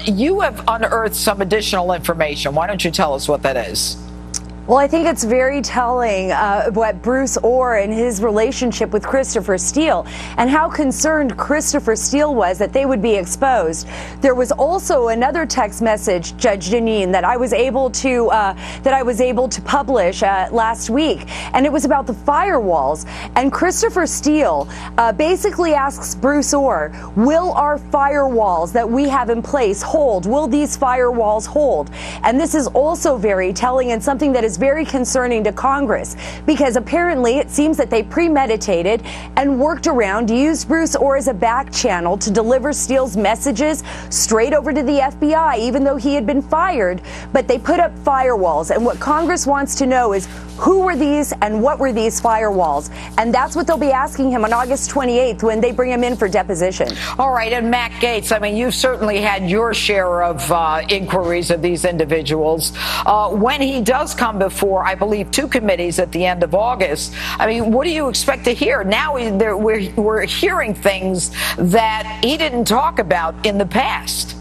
you have unearthed some additional information. Why don't you tell us what that is? Well, I think it's very telling what Bruce Ohr and his relationship with Christopher Steele and how concerned Christopher Steele was that they would be exposed. There was also another text message, Judge Janine, that I was able to publish last week, and it was about the firewalls. And Christopher Steele basically asks Bruce Ohr, will our firewalls that we have in place hold? Will these firewalls hold? And this is also very telling and something that is very concerning to Congress, because apparently it seems that they premeditated and worked around, used Bruce Ohr as a back channel to deliver Steele's messages straight over to the FBI, even though he had been fired. But they put up firewalls, and what Congress wants to know is who were these and what were these firewalls? And that's what they'll be asking him on August 28th when they bring him in for deposition. All right, and Matt Gaetz, I mean, you've certainly had your share of inquiries of these individuals. When he does come before, I believe, 2 committees at the end of August, I mean, what do you expect to hear? Now we're hearing things that he didn't talk about in the past.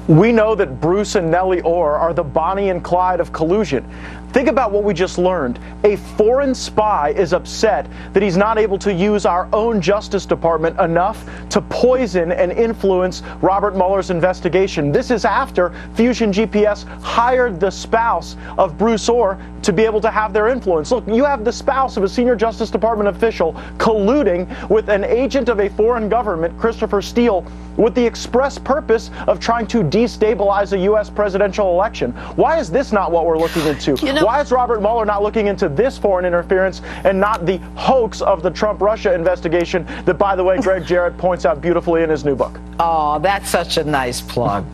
We know that Bruce and Nelli Ohr are the Bonnie and Clyde of collusion. Think about what we just learned. A foreign spy is upset that he's not able to use our own Justice Department enough to poison and influence Robert Mueller's investigation. This is after Fusion GPS hired the spouse of Bruce Ohr to be able to have their influence. Look, you have the spouse of a senior Justice Department official colluding with an agent of a foreign government, Christopher Steele, with the express purpose of trying to destabilize a U.S. presidential election. Why is this not what we're looking into? Why is Robert Mueller not looking into this foreign interference and not the hoax of the Trump-Russia investigation that, by the way, Greg Jarrett points out beautifully in his new book? Oh, that's such a nice plug.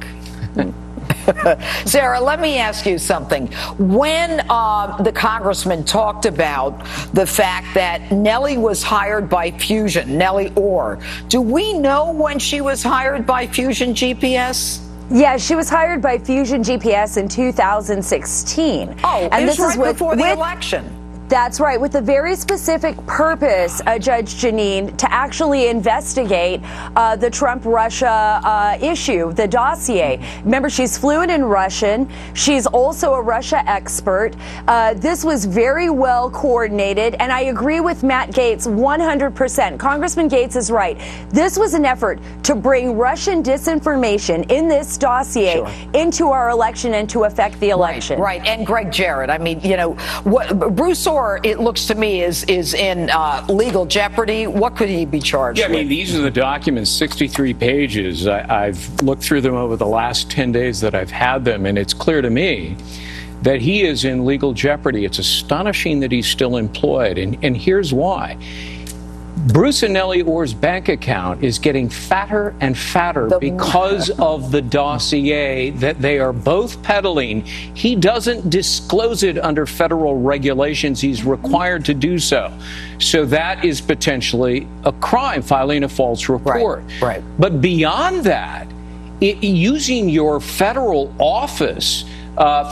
Sarah, let me ask you something. When the congressman talked about the fact that Nelli was hired by Fusion, Nelli Ohr, do we know when she was hired by Fusion GPS? Yeah, she was hired by Fusion GPS in 2016. Oh, and this is right before the election. That's right, with a very specific purpose, Judge Janine, to actually investigate the Trump-Russia issue, the dossier. Remember, she's fluent in Russian. She's also a Russia expert. This was very well coordinated, and I agree with Matt Gaetz 100%. Congressman Gaetz is right. This was an effort to bring Russian disinformation in this dossier into our election and to affect the election. Right. And Greg Jarrett, I mean, you know, Bruce Ohr, it looks to me, is in legal jeopardy. What could he be charged with? I mean, these are the documents, 63 pages. I've looked through them over the last 10 days that I've had them, and it's clear to me that he is in legal jeopardy. It's astonishing that he's still employed, and here's why. Bruce and Nelli Ohr's bank account is getting fatter and fatter because of the dossier that they are both peddling. He doesn't disclose it under federal regulations. He's required to do so. So that is potentially a crime, filing a false report. Right. But beyond that, using your federal office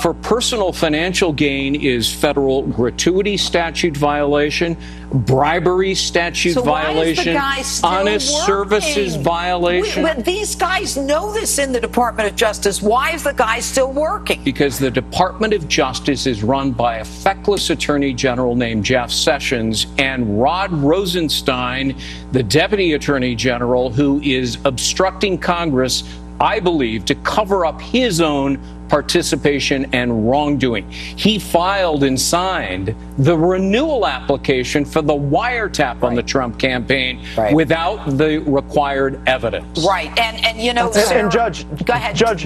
for personal financial gain is federal gratuity statute violation, bribery statute violation, honest services violation. But these guys know this in the Department of Justice. Why is the guy still working? Because the Department of Justice is run by a feckless attorney general named Jeff Sessions and Rod Rosenstein, the deputy attorney general, who is obstructing Congress, I believe, to cover up his own participation and wrongdoing. He filed and signed the renewal application for the wiretap on the Trump campaign without the required evidence. Right. And you know, and Judge, go ahead, Judge,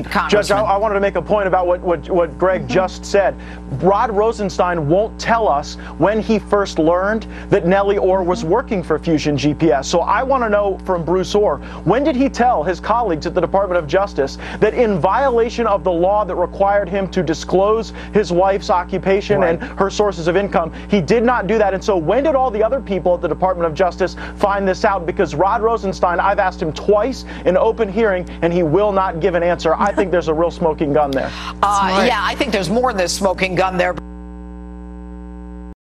I wanted to make a point about what Greg just said. Rod Rosenstein won't tell us when he first learned that Nelli Ohr was working for Fusion GPS. So I want to know from Bruce Ohr, when did he tell his colleagues at the Department of Justice that in violation of the law that required him to disclose his wife's occupation and her sources of income, he did not do that? And so when did all the other people at the Department of Justice find this out? Because Rod Rosenstein, I've asked him twice in open hearing, and he will not give an answer. I think there's a real smoking gun there. Yeah, I think there's more than this smoking gun there.